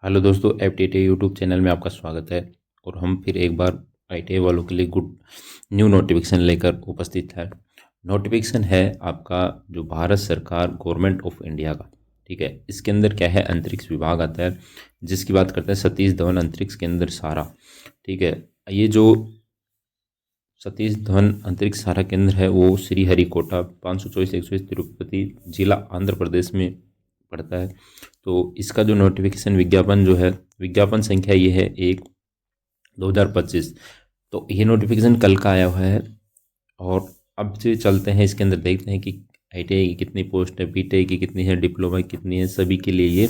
Hello दोस्तों, FTT YouTube channel में आपका स्वागत है। और हम फिर एक बार आईटीआई वालों के लिए गुड न्यू नोटिफिकेशन लेकर उपस्थित है। नोटिफिकेशन है आपका जो भारत सरकार गवर्नमेंट ऑफ इंडिया का, ठीक है। इसके अंदर क्या है, अंतरिक्ष विभाग आता है, जिसकी बात करते हैं सतीश धवन अंतरिक्ष केंद्र सारा, ठीक है। ये जो सतीश धवन अंतरिक्ष सारा केंद्र है वो श्रीहरिकोटा 524 तिरुपति जिला आंध्र प्रदेश में पड़ता है। तो इसका जो नोटिफिकेशन विज्ञापन जो है, विज्ञापन संख्या ये है 1/2025। तो ये नोटिफिकेशन कल का आया हुआ है। और अब से चलते हैं इसके अंदर, देखते हैं कि आईटीआई की कितनी पोस्ट है, बीटेक की कितनी है, डिप्लोमा की कितनी है, सभी के लिए ये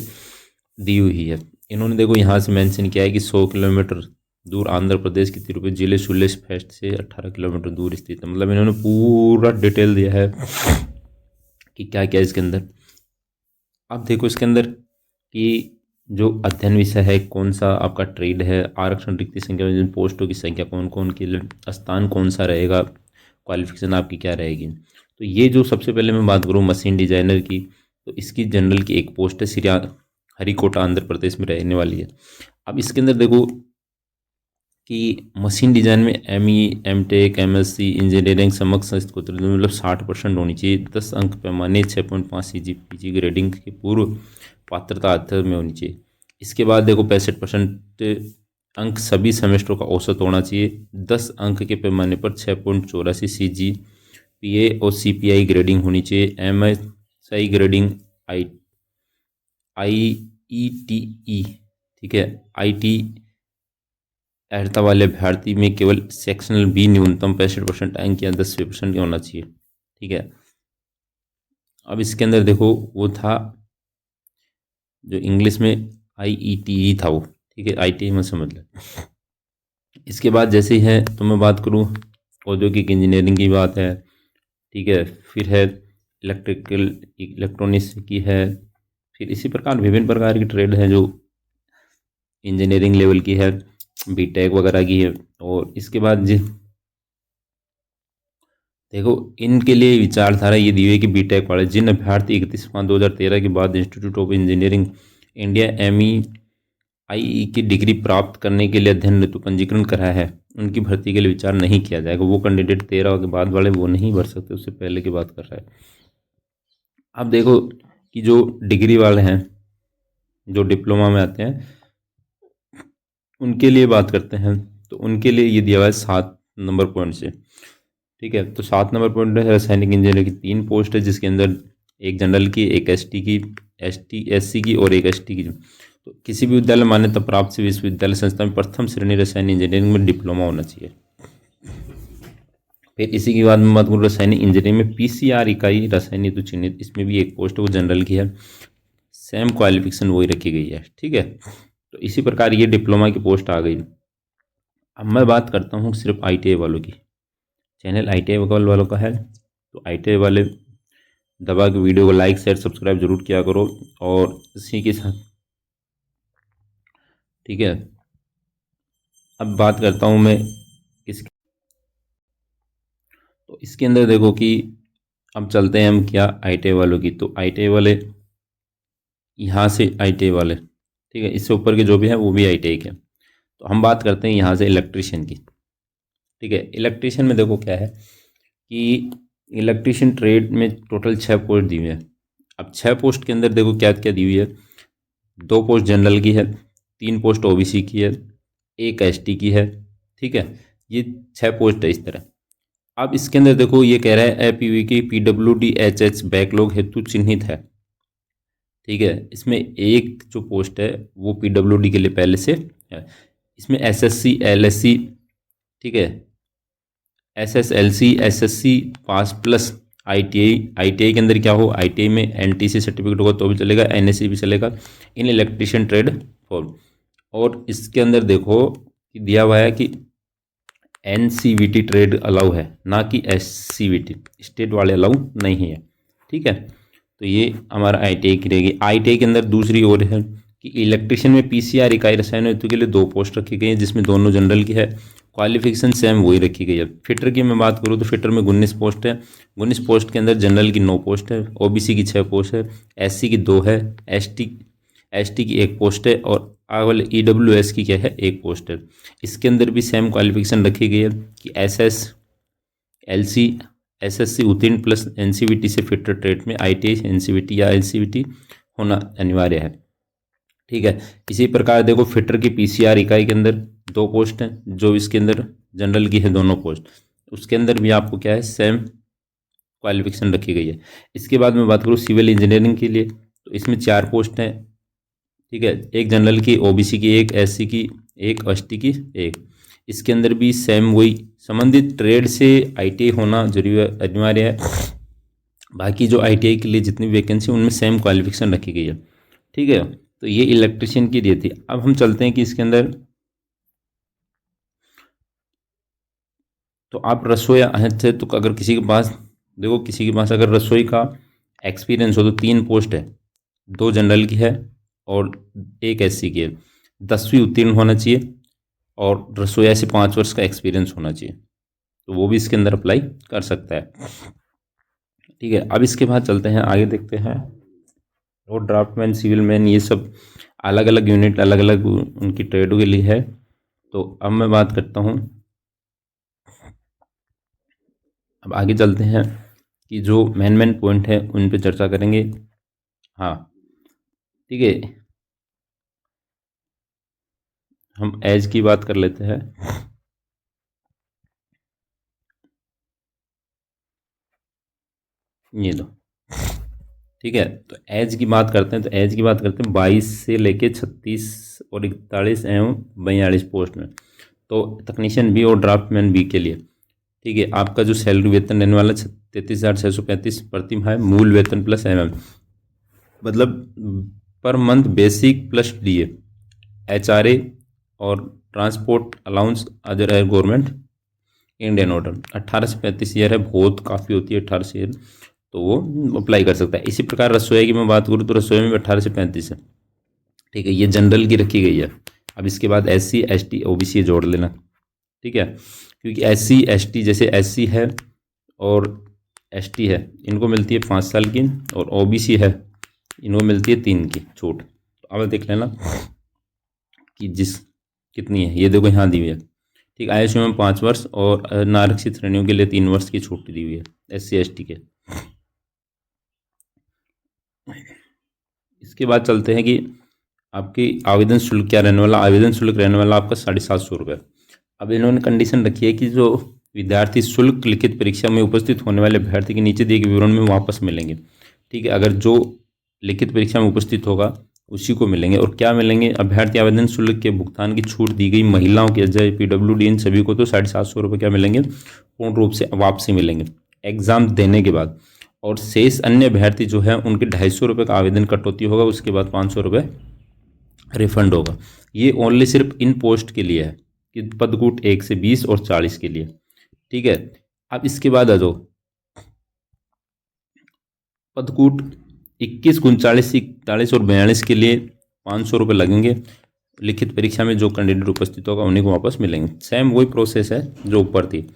दी हुई है। इन्होंने देखो यहाँ से मेंशन किया है कि 100 किलोमीटर दूर आंध्र प्रदेश के तिरुपति जिले सुलेश फेस्ट से 18 किलोमीटर दूर स्थित है। मतलब इन्होंने पूरा डिटेल दिया है कि क्या क्या इसके अंदर। अब देखो इसके अंदर कि जो अध्ययन विषय है, कौन सा आपका ट्रेड है, आरक्षण रिक्ति संख्या, पोस्टों की संख्या कौन कौन की, स्थान कौन सा रहेगा, क्वालिफिकेशन आपकी क्या रहेगी। तो ये जो सबसे पहले मैं बात करूँ मशीन डिजाइनर की, तो इसकी जनरल की एक पोस्ट है, श्री हरिकोटा आंध्र प्रदेश में रहने वाली है। अब इसके अंदर देखो कि मशीन डिजाइन में एमई, एमटेक, एमएससी, इंजीनियरिंग समग्र संस्कृत मतलब 60% होनी चाहिए। 10 अंक पैमाने 6.5 सीजीपीजी ग्रेडिंग के पूर्व पात्रता अध्ययन में होनी चाहिए। इसके बाद देखो 65% अंक सभी सेमेस्टरों का औसत होना चाहिए। 10 अंक के पैमाने पर 6.84 सीजीपीए और सीपीआई ग्रेडिंग होनी चाहिए। एमएसआई ग्रेडिंग, आई आईईटीई, ठीक है, आईटी अर्हता वाले अभ्यर्थी में केवल सेक्शनल बी न्यूनतम 65% अंक या 10% होना चाहिए, ठीक है। अब इसके अंदर देखो वो था जो इंग्लिश में आईईटीई था वो, ठीक है, आईटी में समझ लो। इसके बाद जैसे ही है तो मैं बात करूँ औद्योगिक इंजीनियरिंग की बात है, ठीक है। फिर है इलेक्ट्रिकल इलेक्ट्रॉनिक्स की है। फिर इसी प्रकार विभिन्न प्रकार की ट्रेड है जो इंजीनियरिंग लेवल की है, बीटेक वगैरह की है। और इसके बाद जी देखो इनके लिए विचारधारा ये दी हुई है कि बीटेक वाले जिन अभ्यर्थी 31/5/2013 के बाद institute of engineering India ME की डिग्री प्राप्त करने के लिए अध्ययन हेतु पंजीकरण कराया है, उनकी भर्ती के लिए विचार नहीं किया जाएगा। वो कैंडिडेट 13 के बाद वाले वो नहीं भर सकते, उससे पहले की बात कर रहा है। अब देखो कि जो डिग्री वाले हैं, जो डिप्लोमा में आते हैं, उनके लिए बात करते हैं। तो उनके लिए ये दिया हुआ है 7 नंबर पॉइंट से, ठीक है। तो 7 नंबर पॉइंट है रासायनिक इंजीनियर की 3 पोस्ट है, जिसके अंदर एक जनरल की, एक एसटी की, एससी की और एक एसटी की। तो किसी भी विद्यालय मान्यता प्राप्त से विश्वविद्यालय संस्था में प्रथम श्रेणी रासायनिक इंजीनियरिंग में डिप्लोमा होना चाहिए। फिर इसी के बाद में बात करूँ रासायनिक इंजीनियरिंग में पीसीआर इकाई रासायनिक तो चिन्हित, इसमें भी एक पोस्ट है, वो जनरल की है, सेम क्वालिफिकेशन वही रखी गई है, ठीक है। तो इसी प्रकार ये डिप्लोमा की पोस्ट आ गई। अब मैं बात करता हूँ सिर्फ आईटीआई वालों की। चैनल आईटीआई वालों का है, तो आईटीआई वाले दबा के वीडियो को लाइक शेयर सब्सक्राइब जरूर किया करो। और इसी के साथ, ठीक है, अब बात करता हूँ मैं इसकी। तो इसके अंदर देखो कि अब चलते हैं हम क्या आईटीआई वालों की। तो आईटीआई वाले यहाँ से आईटीआई वाले, ठीक है, इससे ऊपर के जो भी है वो भी आईटीआई के। तो हम बात करते हैं यहाँ से इलेक्ट्रीशियन की, ठीक है। इलेक्ट्रीशियन में देखो क्या है कि इलेक्ट्रीशियन ट्रेड में टोटल 6 पोस्ट दी हुई है। अब 6 पोस्ट के अंदर देखो क्या क्या दी हुई है। 2 पोस्ट जनरल की है, 3 पोस्ट ओबीसी की है, एक एसटी की है, ठीक है। ये 6 पोस्ट है इस तरह। अब इसके अंदर देखो ये कह रहा है एपीवी की पीडब्ल्यूडी एचएच बैकलॉग हेतु चिन्हित है, ठीक है। इसमें एक जो पोस्ट है वो पीडब्ल्यूडी के लिए पहले से है। इसमें एसएससी एलएससी, ठीक है, SSLC SSC pass plus ITI. ITI के अंदर क्या हो, आईटीआई में एनटीसी सर्टिफिकेट होगा तो भी चलेगा, एनएससी भी चलेगा, इन इलेक्ट्रीशियन ट्रेड फॉर्म। और इसके अंदर देखो कि दिया हुआ है कि एनसीवीटी ट्रेड अलाउ है, ना कि एससीवीटी, स्टेट वाले अलाउ नहीं है, ठीक है। तो ये हमारा आईटीआई की रहेगी। आईटीआई के अंदर दूसरी ओर है कि इलेक्ट्रीशियन में पीसीआर इकाई रसायन हेतु के लिए 2 पोस्ट रखी गई है, जिसमें दोनों जनरल की है, क्वालिफिकेशन सेम वही रखी गई है। फिटर की मैं बात करूँ तो फिटर में 19 पोस्ट है। 19 पोस्ट के अंदर जनरल की 9 पोस्ट है, ओबीसी की 6 पोस्ट है, एससी की 2 है, एसटी एसटी की एक पोस्ट है और आगे वाले ईडब्ल्यूएस की क्या है, एक पोस्ट है। इसके अंदर भी सेम क्वालिफिकेशन रखी गई है कि एसएस एलसी एसएससी उत्तीर्ण प्लस एनसीवीटी से फिटर ट्रेड में आईटीआई एनसीवीटी या एलसीवीटी होना अनिवार्य है। ठीक है, इसी प्रकार देखो फिटर की पीसीआर इकाई के अंदर 2 पोस्ट हैं, जो इसके अंदर जनरल की है दोनों पोस्ट, उसके अंदर भी आपको क्या है, सेम क्वालिफिकेशन रखी गई है। इसके बाद मैं बात करूँ सिविल इंजीनियरिंग के लिए, तो इसमें 4 पोस्ट हैं। ठीक है, एक जनरल की, ओबीसी की एक, एससी की एक, एसटी की एक। इसके अंदर भी सेम वही संबंधित ट्रेड से आईटीआई होना जरूरी अनिवार्य है। बाकी जो आईटीआई के लिए जितनी वैकेंसी उनमें सेम क्वालिफिकेशन रखी गई है। ठीक है, तो ये इलेक्ट्रिशियन की लिए थी। अब हम चलते हैं कि इसके अंदर तो आप रसोई थे, तो अगर किसी के पास देखो, किसी के पास अगर रसोई का एक्सपीरियंस हो तो 3 पोस्ट है, 2 जनरल की है और एक एससी की है। 10वीं उत्तीर्ण होना चाहिए और रसोईया से 5 वर्ष का एक्सपीरियंस होना चाहिए, तो वो भी इसके अंदर अप्लाई कर सकता है। ठीक है, अब इसके बाद चलते हैं आगे, देखते हैं और ड्राफ्टमैन, सिविल मैन, ये सब अलग अलग यूनिट अलग अलग उनकी ट्रेडों के लिए है। तो अब मैं बात करता हूँ, अब आगे चलते हैं कि जो मेन पॉइंट है उन पे चर्चा करेंगे। हाँ ठीक है, हम एज की बात कर लेते हैं। ये लो, ठीक है, तो एज की बात करते हैं, तो एज की बात करते हैं 22 से लेके 36 और 41 एवं 42 पोस्ट में, तो तकनीशियन बी और ड्राफ्टमैन बी के लिए। ठीक है, आपका जो सैलरी वेतन रहने वाला 33,635 प्रति माह, मूल वेतन प्लस मतलब per month basic plus DA, HRA और ट्रांसपोर्ट अलाउंस अदर है गवर्नमेंट इंडियन ऑर्डर। 18 से 35 ईयर है, बहुत काफ़ी होती है 18 से ईयर, तो वो अप्लाई कर सकता है। इसी प्रकार रसोई की मैं बात करूँ तो रसोई में भी 18 से 35 है। ठीक है, ये जनरल की रखी गई है। अब इसके बाद SC ST OBC जोड़ लेना। ठीक है, क्योंकि SC ST, जैसे SC है और ST है, इनको मिलती है 5 साल की, और OBC है, इनको मिलती है 3 की छूट। तो अब देख लेना कि जिस कितनी है, ये देखो यहाँ दी हुई है। ठीक, आयुष में 5 वर्ष और नारक्षित श्रेणियों के लिए 3 वर्ष की छूट दी हुई है SC ST के। इसके बाद चलते हैं कि आपकी आवेदन शुल्क क्या रहने वाला। आवेदन शुल्क रहने वाला आपका 750 रुपये। अब इन्होंने कंडीशन रखी है कि जो विद्यार्थी शुल्क लिखित परीक्षा में उपस्थित होने वाले अभ्यर्थी के नीचे दिए गए विवरण में वापस मिलेंगे। ठीक है, अगर जो लिखित परीक्षा में उपस्थित होगा उसी को मिलेंगे। और क्या मिलेंगे, अभ्यर्थी आवेदन शुल्क के भुगतान की छूट दी गई महिलाओं की अजय PWD इन सभी को तो 750 रुपये क्या मिलेंगे, पूर्ण रूप से वापसी मिलेंगे एग्जाम देने के बाद। और शेष अन्य अभ्यर्थी जो है उनके 250 रुपये का आवेदन कटौती होगा, उसके बाद 500 रुपये रिफंड होगा। ये ओनली सिर्फ इन पोस्ट के लिए है कि पदकूट 1 से 20 और 40 के लिए। ठीक है, अब इसके बाद आ जाओ पदकूट 21, 39, 41 और 42 के लिए 500 रुपये लगेंगे। लिखित परीक्षा में जो कैंडिडेट उपस्थित होगा उन्हीं को वापस मिलेंगे। सेम वही प्रोसेस है जो ऊपर थी।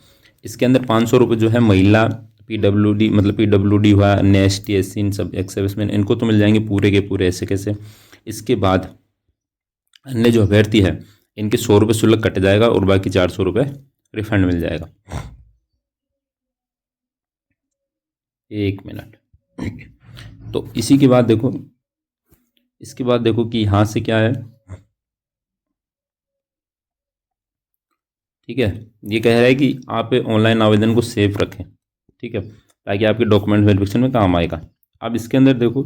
इसके अंदर 500 रुपये जो है महिला PWD, मतलब PWD हुआ, अन्य ST SC, इन सब एक्स सर्विसमैन, इनको तो मिल जाएंगे पूरे के पूरे ऐसे कैसे। इसके बाद अन्य जो अभ्यर्थी है इनके 100 रुपये शुल्क कट जाएगा और बाकी 400 रुपये रिफंड मिल जाएगा। 1 मिनट। तो इसी के बाद देखो, इसके बाद देखो कि यहाँ से क्या है। ठीक है, ये कह रहा है कि आप ऑनलाइन आवेदन को सेव रखें। ठीक है, ताकि आपके डॉक्यूमेंट वेरिफिकेशन में काम आएगा। अब इसके अंदर देखो,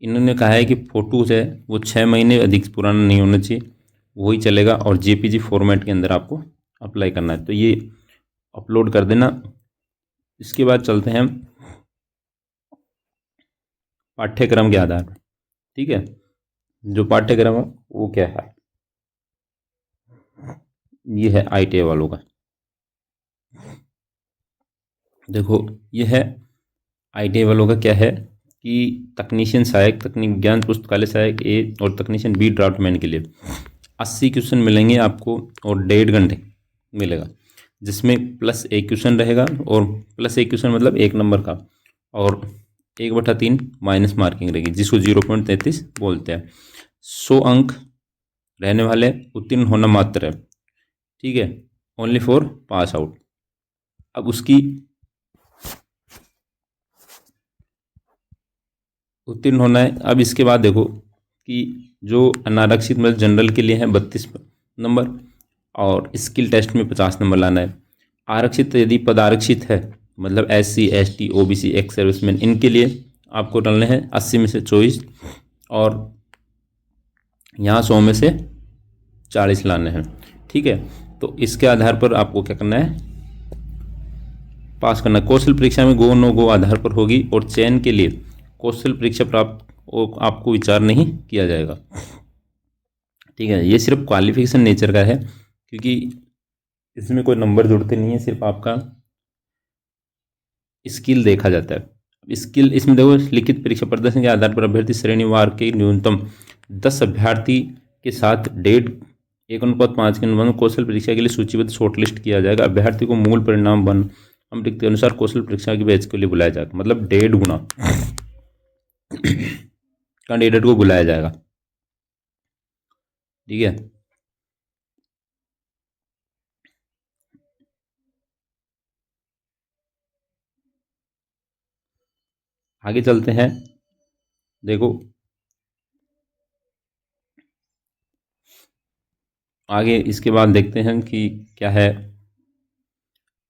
इन्होंने कहा है कि फ़ोटो है वो 6 महीने अधिक पुराना नहीं होना चाहिए, वही चलेगा, और JPG फॉर्मेट के अंदर आपको अप्लाई करना है, तो ये अपलोड कर देना। इसके बाद चलते हैं पाठ्यक्रम के आधार पर। ठीक है, जो पाठ्यक्रम है वो क्या है, ये है ITA वालों का। देखो ये है ITA वालों का, क्या है कि तकनीशियन सहायक, तकनीक ज्ञान पुस्तकालय सहायक A और तकनीशियन B ड्राफ्टमैन के लिए 80 क्वेश्चन मिलेंगे आपको और 1.5 घंटे मिलेगा, जिसमें +1 क्वेश्चन रहेगा, और +1 क्वेश्चन मतलब 1 नंबर का, और 1/3 माइनस मार्किंग रहेगी, जिसको 0.33 बोलते हैं। 100 अंक रहने वाले, उत्तीर्ण होना मात्र है, ठीक है, ओनली फॉर पास आउट। अब उसकी उत्तीर्ण होना है। अब इसके बाद देखो कि जो अनारक्षित मतलब जनरल के लिए है 32 नंबर, और स्किल टेस्ट में 50 नंबर लाना है। आरक्षित यदि पद आरक्षित है, मतलब SC ST OBC ex serviceman, इनके लिए आपको डालने हैं 80 में से 24, और यहाँ 100 में से 40 लाने हैं, ठीक है। तो इसके आधार पर आपको क्या करना है, पास करना। कौशल परीक्षा में गो नो गो आधार पर होगी, और चयन के लिए कौशल परीक्षा प्राप्त आपको विचार नहीं किया जाएगा, ठीक है। ये सिर्फ क्वालिफिकेशन नेचर का है, क्योंकि इसमें कोई नंबर जुड़ते नहीं है, सिर्फ आपका स्किल देखा जाता है। स्किल इसमें देखो, लिखित परीक्षा प्रदर्शन के आधार पर अभ्यर्थी श्रेणीवार के न्यूनतम 10 अभ्यर्थी के साथ 1:5 के अनुपात में कौशल परीक्षा के लिए सूचीबद्ध शॉर्टलिस्ट किया जाएगा। अभ्यर्थी को मूल परिणाम वन हम के अनुसार कौशल परीक्षा की बैच के लिए बुलाया जाएगा, मतलब 1.5 गुना कैंडिडेट को बुलाया जाएगा, ठीक है। आगे चलते हैं, देखो आगे इसके बाद देखते हैं कि क्या है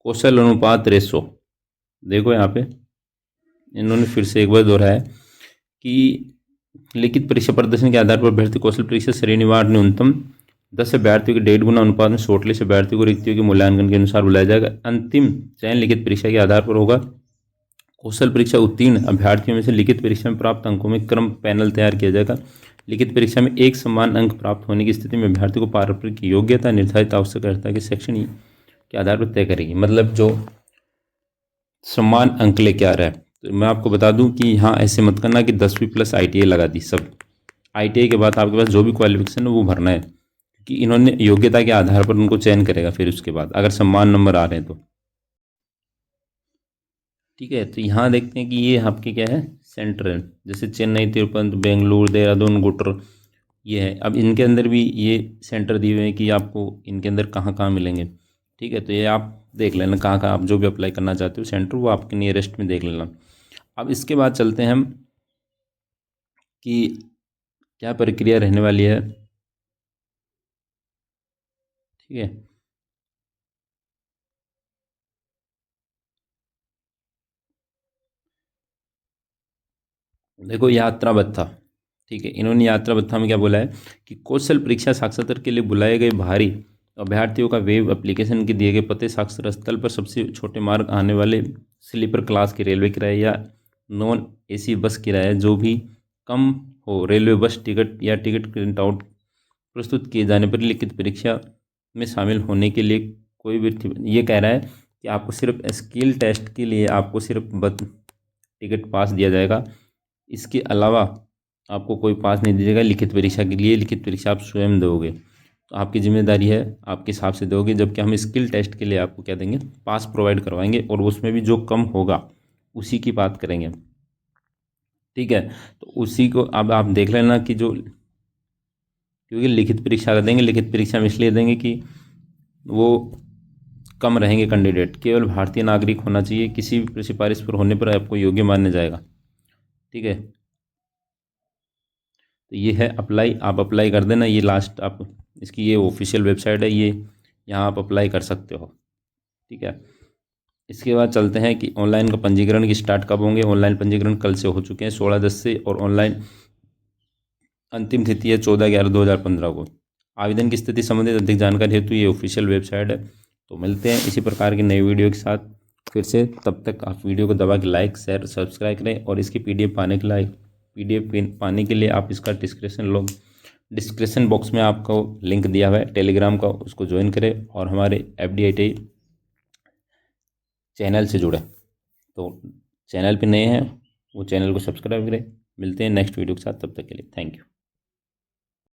कौशल अनुपात रेशो। देखो यहाँ पे इन्होंने फिर से एक बार दोहराया कि लिखित परीक्षा प्रदर्शन के आधार पर अभ्यर्थी कौशल परीक्षा श्रेणीवार न्यूनतम 10 अभ्यर्थियों के 1.5 गुना अनुपात में शॉर्टलिस्ट अभ्यर्थियों को रिक्तियों के मूल्यांकन के अनुसार बुलाया जाएगा। अंतिम चयन लिखित परीक्षा के आधार पर होगा। कौशल परीक्षा उत्तीर्ण अभ्यर्थियों में से लिखित परीक्षा में प्राप्त अंकों में क्रम पैनल तैयार किया जाएगा। लिखित परीक्षा में एक समान अंक प्राप्त होने की स्थिति में अभ्यर्थी को पारंपरिक योग्यता निर्धारित आवश्यक अर्हता के शैक्षणिक के आधार पर तय करेगी, मतलब जो समान अंक लेके आ रहा है। तो मैं आपको बता दूं कि यहाँ ऐसे मत करना कि 10वीं प्लस ITI लगा दी। सब ITI के बाद आपके पास जो भी क्वालिफिकेशन है वो भरना है, क्योंकि इन्होंने योग्यता के आधार पर उनको चयन करेगा फिर उसके बाद, अगर समान नंबर आ रहे हैं तो, ठीक है। तो यहाँ देखते हैं कि ये आपके क्या है सेंटर है, जैसे चेन्नई, तिरुपति, बेंगलुरु, देहरादून, गुटर, ये है। अब इनके अंदर भी ये सेंटर दिए हुए हैं कि आपको इनके अंदर कहाँ कहाँ मिलेंगे, ठीक है। तो ये आप देख लेना कहाँ कहाँ आप जो भी अप्लाई करना चाहते हो सेंटर, वो आपके नियरेस्ट में देख लेना। अब इसके बाद चलते हैं हम कि क्या प्रक्रिया रहने वाली है, ठीक है। देखो यात्रा भत्ता, ठीक है। इन्होंने यात्रा भत्ता में क्या बोला है कि कौशल परीक्षा साक्षात्कार के लिए बुलाए गए बाहरी अभ्यर्थियों का वेब एप्लीकेशन के दिए गए पते साक्षर स्थल पर सबसे छोटे मार्ग आने वाले स्लीपर क्लास के रेलवे किराए या नॉन AC बस किराया जो भी कम हो, रेलवे बस टिकट या टिकट प्रिंट आउट प्रस्तुत किए जाने पर लिखित परीक्षा में शामिल होने के लिए कोई भी, ये कह रहा है कि आपको सिर्फ स्किल टेस्ट के लिए आपको सिर्फ टिकट पास दिया जाएगा। इसके अलावा आपको कोई पास नहीं दीजिएगा। लिखित परीक्षा के लिए लिखित परीक्षा आप स्वयं दोगे, तो आपकी जिम्मेदारी है, आपके हिसाब से दोगे। जबकि हम स्किल टेस्ट के लिए आपको क्या देंगे, पास प्रोवाइड करवाएंगे, और उसमें भी जो कम होगा उसी की बात करेंगे, ठीक है। तो उसी को अब आप देख लेना कि जो, क्योंकि लिखित परीक्षा का देंगे, लिखित परीक्षा में इसलिए देंगे कि वो कम रहेंगे कैंडिडेट, केवल भारतीय नागरिक होना चाहिए, किसी भी सिफारिश पर होने पर आपको योग्य माना जाएगा, ठीक है। तो ये है अप्लाई, आप अप्लाई कर देना। ये लास्ट आप इसकी ये ऑफिशियल वेबसाइट है, ये यहाँ आप अप्लाई कर सकते हो, ठीक है। इसके बाद चलते हैं कि ऑनलाइन का पंजीकरण की स्टार्ट कब होंगे। ऑनलाइन पंजीकरण कल से हो चुके हैं 16/10 से, और ऑनलाइन अंतिम तिथि है 14/11/2015 को। आवेदन की स्थिति संबंधित अधिक जानकारी हेतु ये ऑफिशियल वेबसाइट है। तो मिलते हैं इसी प्रकार की नई वीडियो के साथ फिर से। तब तक आप वीडियो को दबा के लाइक शेयर सब्सक्राइब करें, और इसकी PDF पाने के लिए पाने के लिए आप इसका डिस्क्रिप्शन बॉक्स में आपको लिंक दिया हुआ है टेलीग्राम का, उसको ज्वाइन करें और हमारे FDIT चैनल से जुड़े। तो चैनल पे नए हैं वो चैनल को सब्सक्राइब करें। मिलते हैं नेक्स्ट वीडियो के साथ, तब तक के लिए थैंक यू।